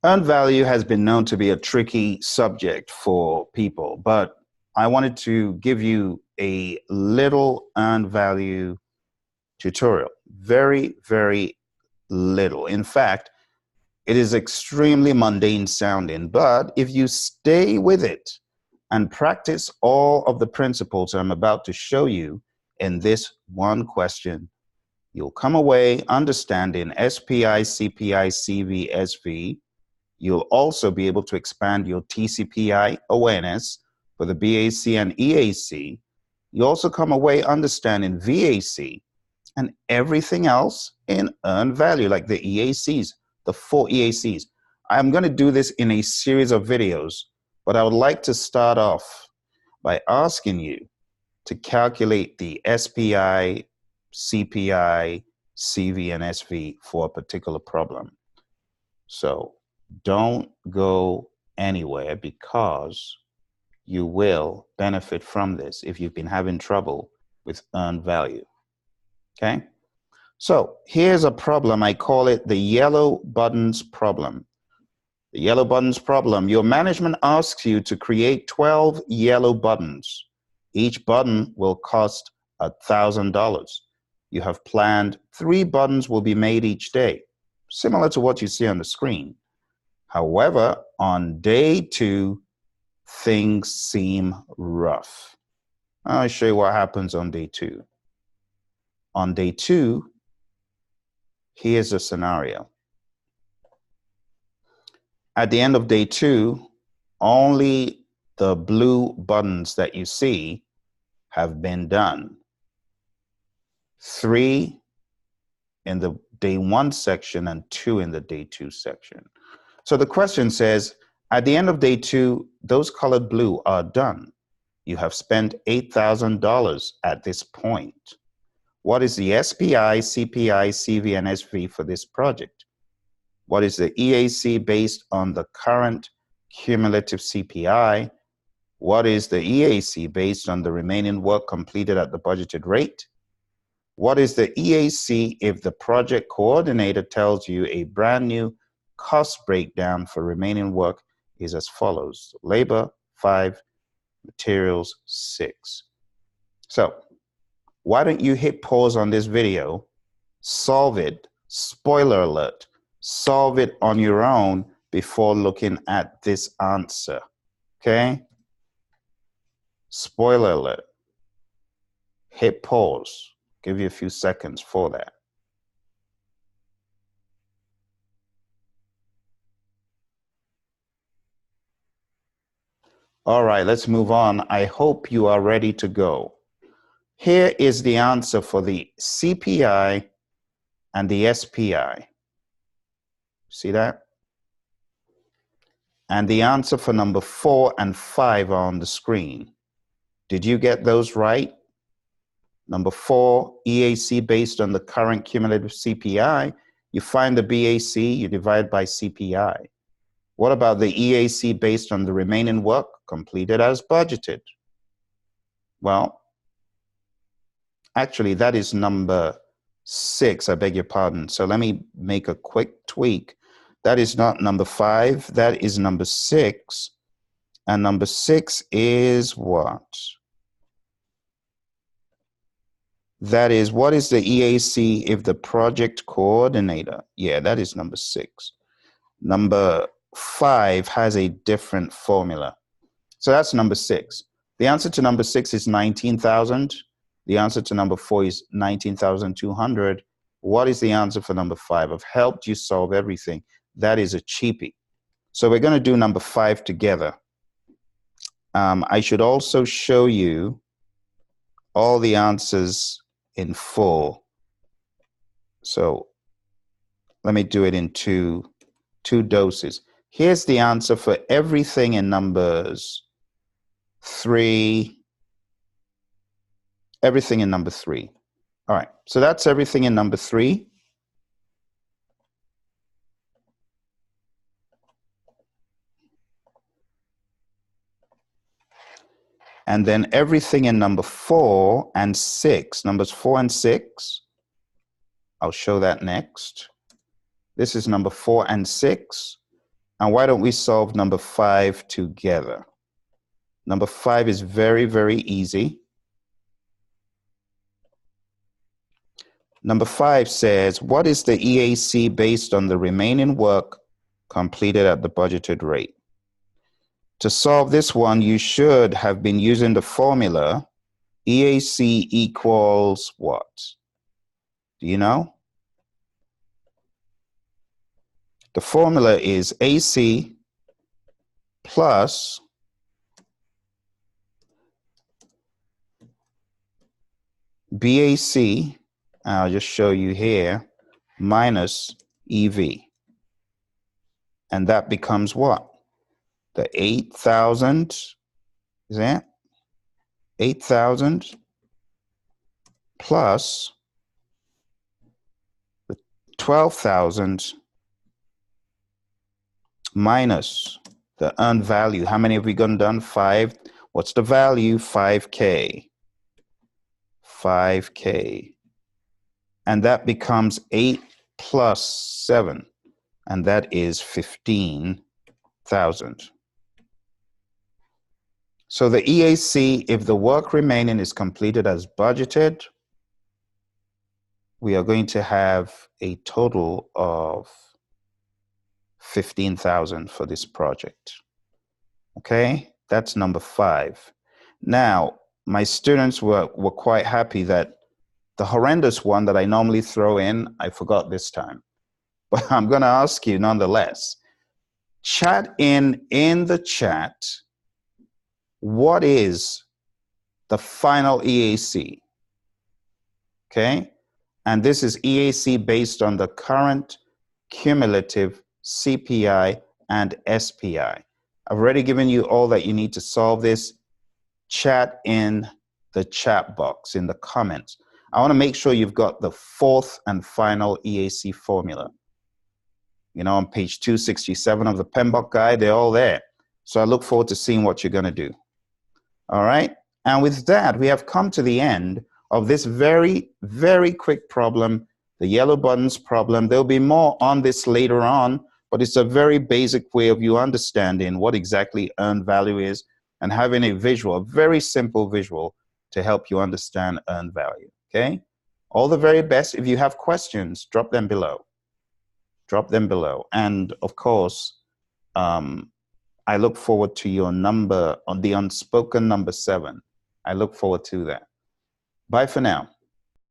Earned value has been known to be a tricky subject for people, but I wanted to give you a little earned value tutorial. Very, very little. In fact, it is extremely mundane sounding, but if you stay with it and practice all of the principles I'm about to show you in this one question, you'll come away understanding SPI, CPI, CV, SV. You'll also be able to expand your TCPI awareness for the BAC and EAC. You also come away understanding VAC and everything else in earned value, like the EACs, the 4 EACs. I'm going to do this in a series of videos, but I would like to start off by asking you to calculate the SPI, CPI, CV, and SV for a particular problem. So don't go anywhere because you will benefit from this if you've been having trouble with earned value. Okay? So here's a problem. I call it the yellow buttons problem. The yellow buttons problem. Your management asks you to create 12 yellow buttons. Each button will cost $1,000. You have planned 3 buttons will be made each day, similar to what you see on the screen. However, on day 2, things seem rough. I'll show you what happens on day 2. On day 2, here's a scenario. At the end of day 2, only the blue buttons that you see have been done. 3 in the day 1 section and 2 in the day 2 section. So the question says, at the end of day 2, those colored blue are done. You have spent $8,000 at this point. What is the SPI, CPI, CV, and SV for this project? What is the EAC based on the current cumulative CPI? What is the EAC based on the remaining work completed at the budgeted rate? What is the EAC if the project coordinator tells you a brand new cost breakdown for remaining work is as follows: labor 5, materials 6. So why don't you hit pause on this video, solve it, spoiler alert, solve it on your own before looking at this answer, okay? Spoiler alert, hit pause, give you a few seconds for that. All right, let's move on. I hope you are ready to go. Here is the answer for the CPI and the SPI. See that? And the answer for number 4 and 5 are on the screen. Did you get those right? Number 4, EAC based on the current cumulative CPI. You find the BAC, you divide by CPI. What about the EAC based on the remaining work completed as budgeted? Well, actually, that is number 6. I beg your pardon. So let me make a quick tweak. That is not number 5. That is number 6. And number 6 is what? That is, what is the EAC if the project coordinator? Yeah, that is number 6. Number 5 has a different formula. So that's number 6. The answer to number 6 is 19,000. The answer to number 4 is 19,200. What is the answer for number 5? I've helped you solve everything. That is a cheapie. So we're going to do number 5 together. I should also show you all the answers in full. So let me do it in two doses. Here's the answer for everything in numbers 3. Everything in number 3. All right, so that's everything in number 3. And then everything in number 4 and 6, numbers 4 and 6, I'll show that next. This is number 4 and 6. And why don't we solve number 5 together? Number 5 is very, very easy. Number 5 says, what is the EAC based on the remaining work completed at the budgeted rate? To solve this one, you should have been using the formula EAC equals what? Do you know? The formula is AC plus BAC, I'll just show you here, minus EV. And that becomes what? The 8,000, is that? 8,000 plus the 12,000 minus the earned value. How many have we done? 5. What's the value? 5K. 5K. And that becomes 8 plus 7. And that is 15,000. So the EAC, if the work remaining is completed as budgeted, we are going to have a total of 15,000 for this project. Okay, that's number 5. Now, my students were quite happy that the horrendous one that I normally throw in, I forgot this time. But I'm going to ask you nonetheless. Chat in the chat, what is the final EAC? Okay, and this is EAC based on the current cumulative CPI and SPI. I've already given you all that you need to solve this. Chat in the chat box, in the comments. I want to make sure you've got the 4th and final EAC formula. You know, on page 267 of the PMP guide, they're all there. So I look forward to seeing what you're going to do. All right. And with that, we have come to the end of this very, very quick problem, the yellow buttons problem. There'll be more on this later on, but it's a very basic way of you understanding what exactly earned value is and having a visual, a very simple visual to help you understand earned value. Okay. All the very best. If you have questions, drop them below. Drop them below. And of course, I look forward to your number on the unspoken number 7. I look forward to that. Bye for now.